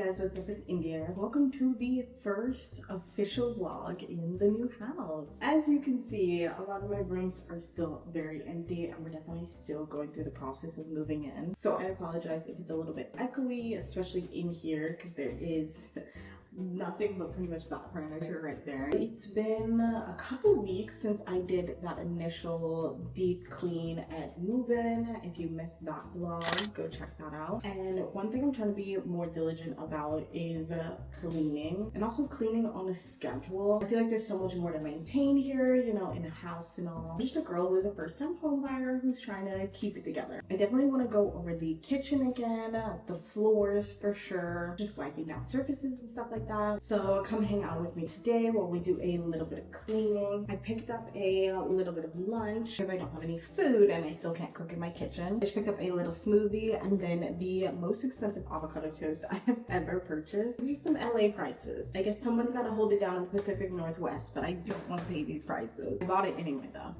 guys, what's up? It's India. Welcome to the first official vlog in the new house. As you can see, a lot of my rooms are still very empty and we're definitely still going through the process of moving in. So I apologize if it's a little bit echoey, especially in here because there is nothing but pretty much that furniture right there. It's been a couple weeks since I did that initial deep clean at move-in. If you missed that vlog, go check that out. And one thing I'm trying to be more diligent about is cleaning, and also cleaning on a schedule. I feel like there's so much more to maintain here, you know, in a house and all. I'm just a girl who's a first-time home buyer who's trying to keep it together. I definitely want to go over the kitchen again, the floors for sure, just wiping down surfaces and stuff like that. So come hang out with me today while we do a little bit of cleaning. I picked up a little bit of lunch because I don't have any food and I still can't cook in my kitchen. I just picked up a little smoothie and then the most expensive avocado toast I have ever purchased. These are some LA prices. I guess someone's got to hold it down in the Pacific Northwest, but I don't want to pay these prices. I bought it anyway though.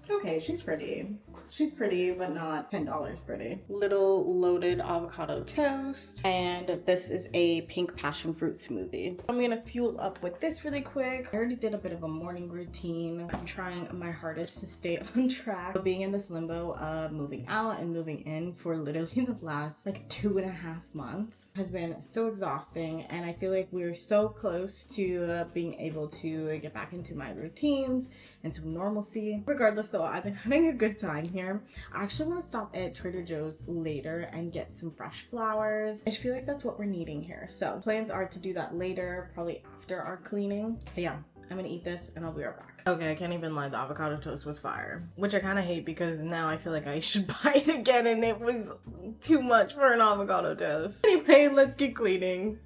Okay, she's pretty. She's pretty, but not $10 pretty. Little loaded avocado toast. And this is a pink passion fruit smoothie. I'm gonna fuel up with this really quick. I already did a bit of a morning routine. I'm trying my hardest to stay on track. Being in this limbo of moving out and moving in for literally the last like 2.5 months has been so exhausting. And I feel like we're so close to being able to get back into my routines and some normalcy. Regardless though, I've been having a good time here. I actually want to stop at Trader Joe's later and get some fresh flowers. I just feel like that's what we're needing here. So plans are to do that later, probably after our cleaning. But yeah, I'm gonna eat this and I'll be right back. Okay, I can't even lie, the avocado toast was fire. Which I kind of hate because now I feel like I should buy it again and it was too much for an avocado toast. Anyway, let's get cleaning.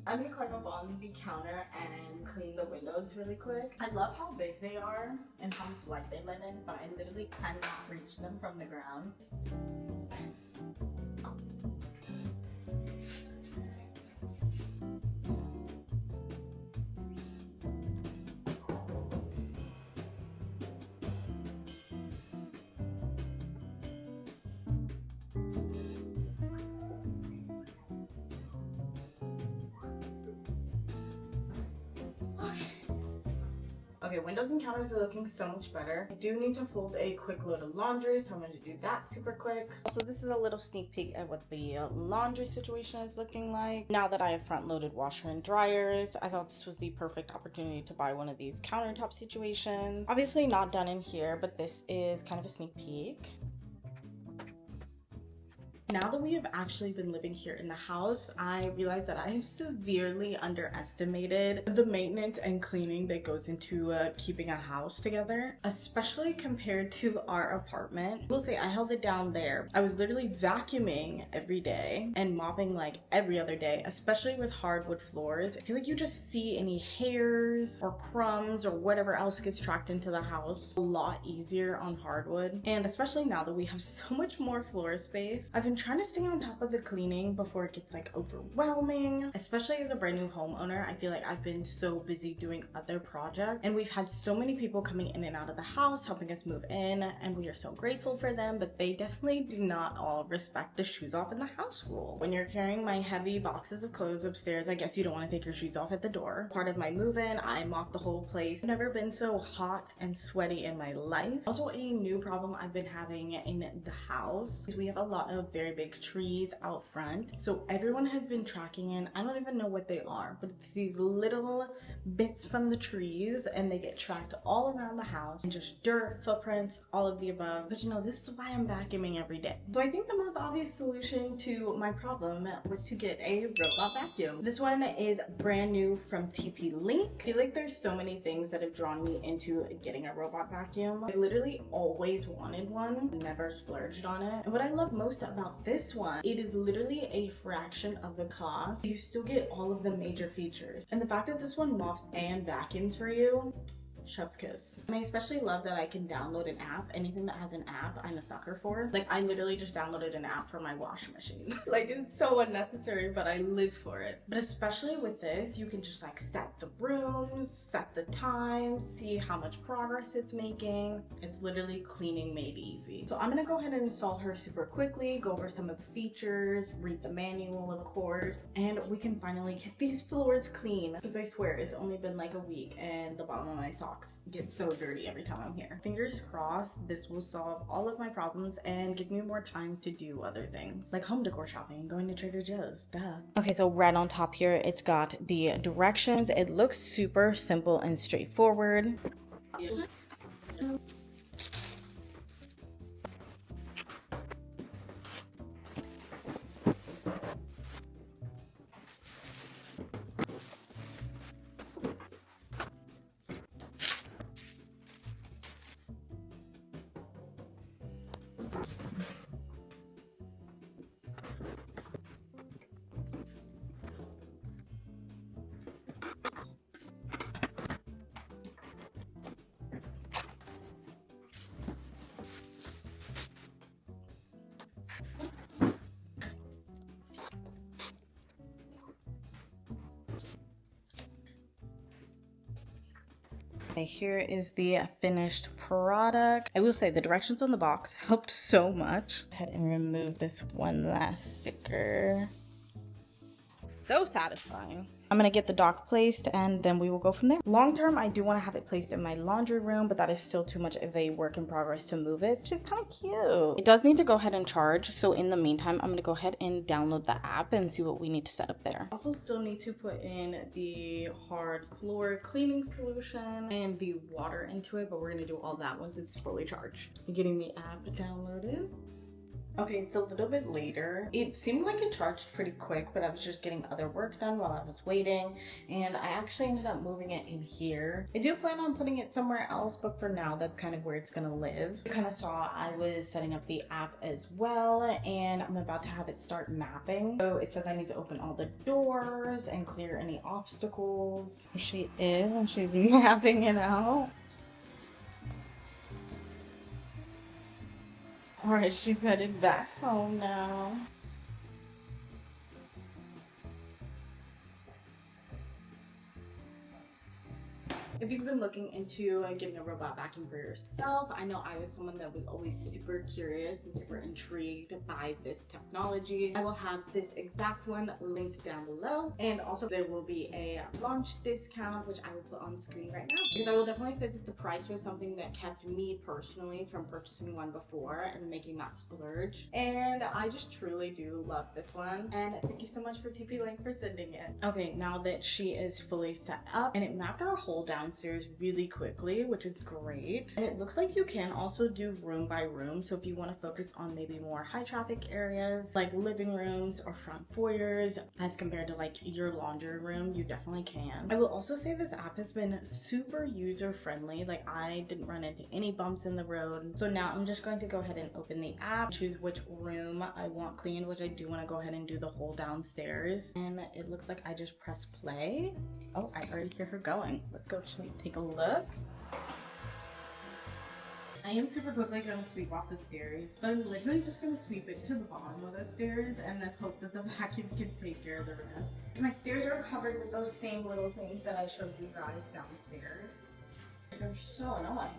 I'm gonna climb up on the counter and clean the windows really quick. I love how big they are and how much light they let in, but I literally cannot reach them from the ground. Okay, windows and counters are looking so much better. I do need to fold a quick load of laundry, so I'm going to do that super quick. So this is a little sneak peek at what the laundry situation is looking like. Now that I have front-loaded washer and dryers, I thought this was the perfect opportunity to buy one of these countertop situations. Obviously not done in here, but this is kind of a sneak peek. Now that we have actually been living here in the house, I realized that I have severely underestimated the maintenance and cleaning that goes into keeping a house together, especially compared to our apartment. I will say I held it down there. I was literally vacuuming every day and mopping like every other day, especially with hardwood floors. I feel like you just see any hairs or crumbs or whatever else gets tracked into the house a lot easier on hardwood. And especially now that we have so much more floor space, I've been trying to stay on top of the cleaning before it gets like overwhelming. Especially as a brand new homeowner, I feel like I've been so busy doing other projects, and we've had so many people coming in and out of the house helping us move in, and we are so grateful for them, but they definitely do not all respect the shoes off in the house rule. When you're carrying my heavy boxes of clothes upstairs, I guess you don't want to take your shoes off at the door. Part of my move-in, I mopped the whole place. I've never been so hot and sweaty in my life. Also, a new problem I've been having in the house is we have a lot of very big trees out front. So everyone has been tracking in. I don't even know what they are, but it's these little bits from the trees, and they get tracked all around the house, and just dirt, footprints, all of the above. But you know, this is why I'm vacuuming every day. So I think the most obvious solution to my problem was to get a robot vacuum. This one is brand new from TP Link. I feel like there's so many things that have drawn me into getting a robot vacuum. I literally always wanted one, never splurged on it. And what I love most about this one, it is literally a fraction of the cost. You still get all of the major features. And the fact that this one mops and vacuums for you, chef's kiss. And I especially love that I can download an app. Anything that has an app, I'm a sucker for. Like, I literally just downloaded an app for my washing machine. Like, it's so unnecessary, but I live for it. But especially with this, you can just like set the rooms, set the time, see how much progress it's making. It's literally cleaning made easy. So I'm gonna go ahead and install her super quickly, go over some of the features, read the manual, of course, and we can finally get these floors clean. Because I swear, it's only been like a week and the bottom of my socks gets so dirty every time I'm here. Fingers crossed this will solve all of my problems and give me more time to do other things like home decor shopping and going to Trader Joe's. Duh. Okay, so right on top here, it's got the directions. It looks super simple and straightforward. Okay, here is the finished product. I will say the directions on the box helped so much. Go ahead and remove this one last sticker. So satisfying. I'm gonna get the dock placed and then we will go from there. Long term, I do want to have it placed in my laundry room, but that is still too much of a work in progress to move it. It's just kind of cute. It does need to go ahead and charge. So in the meantime, I'm gonna go ahead and download the app and see what we need to set up there. Also still need to put in the hard floor cleaning solution and the water into it, but we're gonna do all that once it's fully charged. Getting the app downloaded. Okay, it's a little bit later. It seemed like it charged pretty quick, but I was just getting other work done while I was waiting, and I actually ended up moving it in here. I do plan on putting it somewhere else, but for now, that's kind of where it's gonna live. You kind of saw I was setting up the app as well, and I'm about to have it start mapping. So it says I need to open all the doors and clear any obstacles. Here she is, and she's mapping it out. Alright, she's headed back home now. If you've been looking into getting a robot vacuum for yourself, I know I was someone that was always super curious and super intrigued by this technology. I will have this exact one linked down below, and also there will be a launch discount, which I will put on the screen right now, because I will definitely say that the price was something that kept me personally from purchasing one before and making that splurge. And I just truly do love this one, and thank you so much for TP Link for sending it. Okay, now that she is fully set up, and it mapped our whole downstairs really quickly, which is great. And it looks like you can also do room by room, so if you want to focus on maybe more high traffic areas like living rooms or front foyers as compared to like your laundry room, you definitely can. I will also say this app has been super user friendly. Like, I didn't run into any bumps in the road. So now I'm just going to go ahead and open the app, choose which room I want cleaned, which I do want to go ahead and do the whole downstairs. And it looks like I just press play. Oh, I already hear her going. Let's go take a look. I am super quickly going to sweep off the stairs, but I'm literally just going to sweep it to the bottom of the stairs and then hope that the vacuum can take care of the rest. My stairs are covered with those same little things that I showed you guys downstairs. They're so annoying.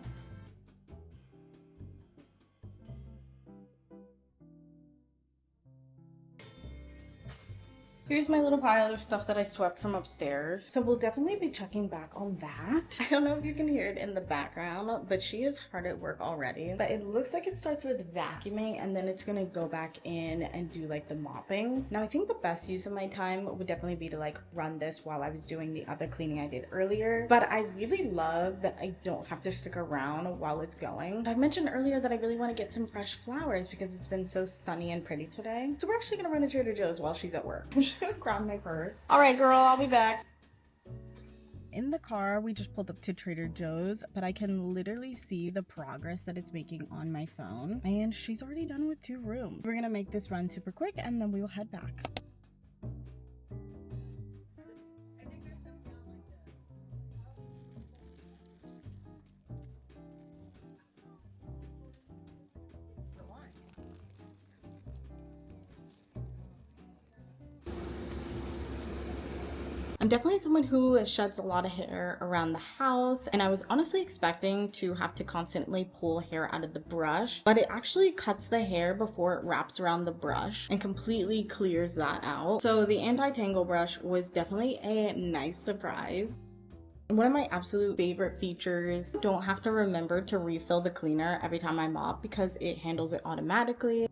Here's my little pile of stuff that I swept from upstairs. So we'll definitely be checking back on that. I don't know if you can hear it in the background, but she is hard at work already. But it looks like it starts with vacuuming and then it's gonna go back in and do like the mopping. Now I think the best use of my time would definitely be to like run this while I was doing the other cleaning I did earlier. But I really love that I don't have to stick around while it's going. I mentioned earlier that I really want to get some fresh flowers because it's been so sunny and pretty today. So we're actually gonna run to Trader Joe's while she's at work. I'm just gonna grab my purse. All right, girl, I'll be back. In the car, we just pulled up to Trader Joe's, but I can literally see the progress that it's making on my phone. And she's already done with 2 rooms. We're gonna make this run super quick and then we will head back. I'm definitely someone who sheds a lot of hair around the house, and I was honestly expecting to have to constantly pull hair out of the brush, but it actually cuts the hair before it wraps around the brush and completely clears that out. So the anti-tangle brush was definitely a nice surprise. One of my absolute favorite features, don't have to remember to refill the cleaner every time I mop because it handles it automatically.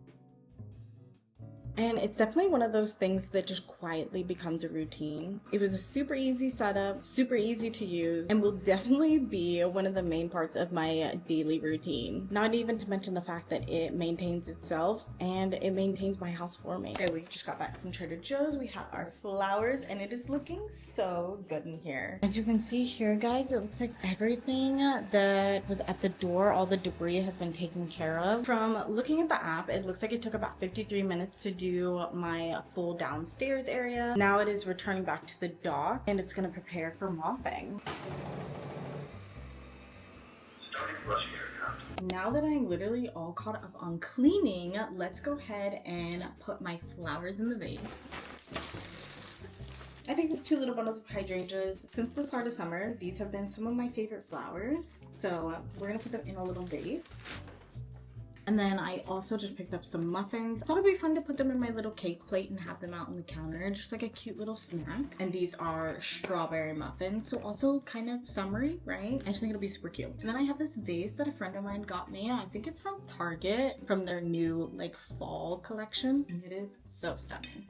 And it's definitely one of those things that just quietly becomes a routine. It was a super easy setup, super easy to use, and will definitely be one of the main parts of my daily routine. Not even to mention the fact that it maintains itself and it maintains my house for me. Okay, we just got back from Trader Joe's. We have our flowers and it is looking so good in here. As you can see here, guys, it looks like everything that was at the door, all the debris has been taken care of. From looking at the app, it looks like it took about 53 minutes to do my full downstairs area. Now it is returning back to the dock and it's going to prepare for mopping. Now that I'm literally all caught up on cleaning, let's go ahead and put my flowers in the vase. I picked 2 little bundles of hydrangeas. Since the start of summer, these have been some of my favorite flowers. So we're gonna put them in a little vase. And then I also just picked up some muffins. I thought it'd be fun to put them in my little cake plate and have them out on the counter, just like a cute little snack. And these are strawberry muffins, so also kind of summery, right? I just think it'll be super cute. And then I have this vase that a friend of mine got me. I think it's from Target, from their new like fall collection. And it is so stunning.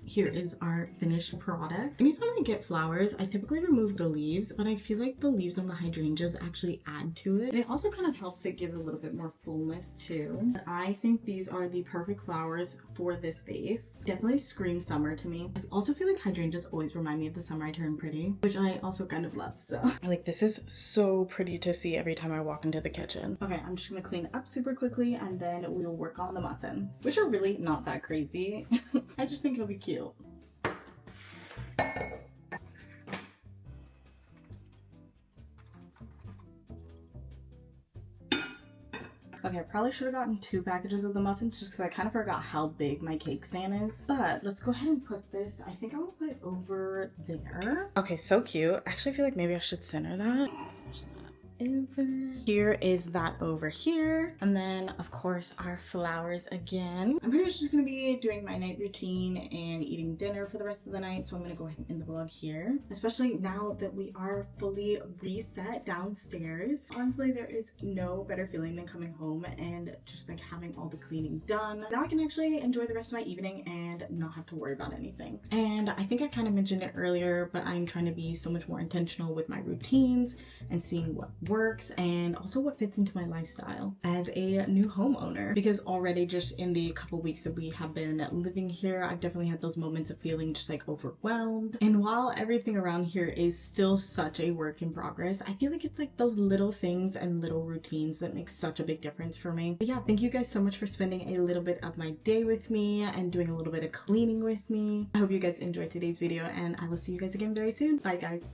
Here is our finished product. Anytime I get flowers, I typically remove the leaves, but I feel like the leaves on the hydrangeas actually add to it. And it also kind of helps it give a little bit more fullness too. I think these are the perfect flowers for this vase. Definitely scream summer to me. I also feel like hydrangeas always remind me of the summer I turn pretty, which I also kind of love, so. Like, this is so pretty to see every time I walk into the kitchen. Okay, I'm just gonna clean up super quickly and then we'll work on the muffins, which are really not that crazy. I just think it'll be cute. Okay, I probably should have gotten 2 packages of the muffins just because I kind of forgot how big my cake stand is. But let's go ahead and put this, I think I'm gonna put it over there. Okay, so cute. I actually feel like maybe I should center that. Here is that over here, and then of course our flowers again. I'm pretty much just gonna be doing my night routine and eating dinner for the rest of the night, so I'm gonna go ahead and end the vlog here, especially now that we are fully reset downstairs. Honestly, there is no better feeling than coming home and just like having all the cleaning done. Now I can actually enjoy the rest of my evening and not have to worry about anything. And I think I kind of mentioned it earlier, but I'm trying to be so much more intentional with my routines and seeing what works and also what fits into my lifestyle as a new homeowner, because already just in the couple weeks that we have been living here, I've definitely had those moments of feeling just like overwhelmed. And while everything around here is still such a work in progress, I feel like it's like those little things and little routines that make such a big difference for me. But yeah, thank you guys so much for spending a little bit of my day with me and doing a little bit of cleaning with me. I hope you guys enjoyed today's video and I will see you guys again very soon. Bye guys.